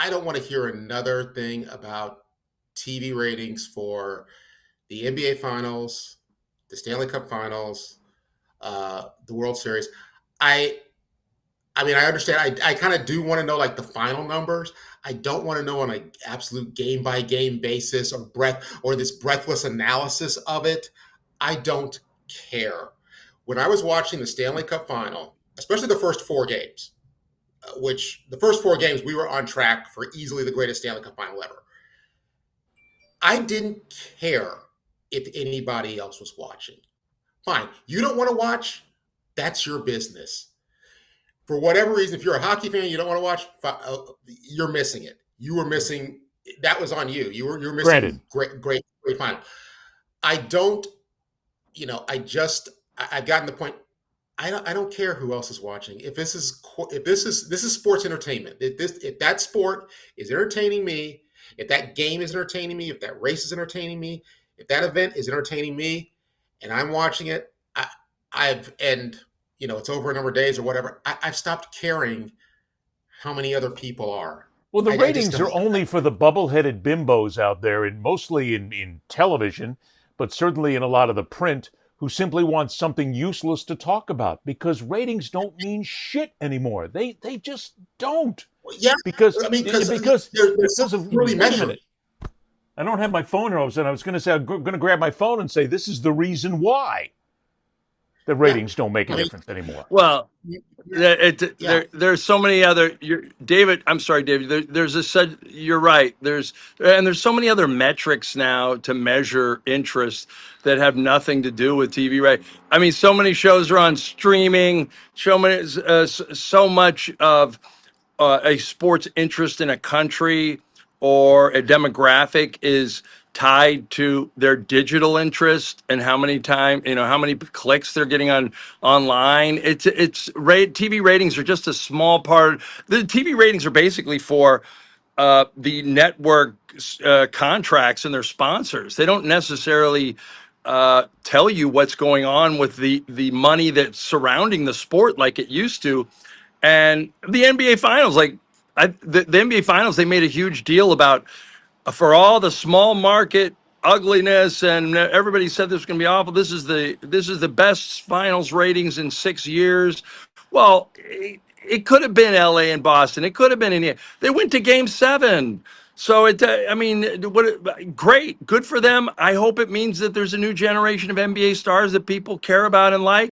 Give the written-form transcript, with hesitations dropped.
I don't want to hear another thing about TV ratings for the NBA Finals, the Stanley Cup Finals, the World Series. I I mean, I understand. I kind of do want to know like the final numbers. I don't want to know on an absolute game by game basis or this breathless analysis of it. I don't care. When I was watching the Stanley Cup final, especially the first four games, which the first four games we were on track for easily the greatest Stanley Cup final ever. I didn't care if anybody else was watching. Fine, you don't want to watch. That's your business. For whatever reason, if you're a hockey fan, you don't want to watch. You're missing it. You were missing. That was on you. You're Granted. missing great final. I don't. I've gotten the point. I don't care who else is watching. If this is sports entertainment. If that sport is entertaining me, if that game is entertaining me, if that race is entertaining me, if that event is entertaining me, and I'm watching it, it's over a number of days or whatever. I've stopped caring how many other people are. Well, the I just ratings are don't. only for the bubble-headed bimbos out there, and mostly in television, but certainly in a lot of the print, who simply want something useless to talk about because ratings don't mean shit anymore. They just don't. Yeah, Because I mean, there's because of something really wait a measured. minute. I don't have my phone here, and I was going to say I'm going to grab my phone and say this is the reason why the Yeah, ratings don't make a I mean, difference anymore. Well, yeah, yeah. there's so many other David. I'm sorry, David. There's a said. You're right. There's so many other metrics now to measure interest that have nothing to do with TV. Right. I mean, so many shows are on streaming. So much of a sports interest in a country or a demographic is tied to their digital interest and how many clicks they're getting online. TV ratings are just a small part. The TV ratings are basically for the network contracts and their sponsors. They don't necessarily tell you what's going on with the money that's surrounding the sport like it used to. And the NBA Finals, the NBA Finals, they made a huge deal about for all the small market ugliness, and everybody said this was going to be awful. This is the best Finals ratings in 6 years. Well, it could have been LA and Boston. It could have been India. They went to Game 7. So I mean, great, good for them. I hope it means that there's a new generation of NBA stars that people care about and like.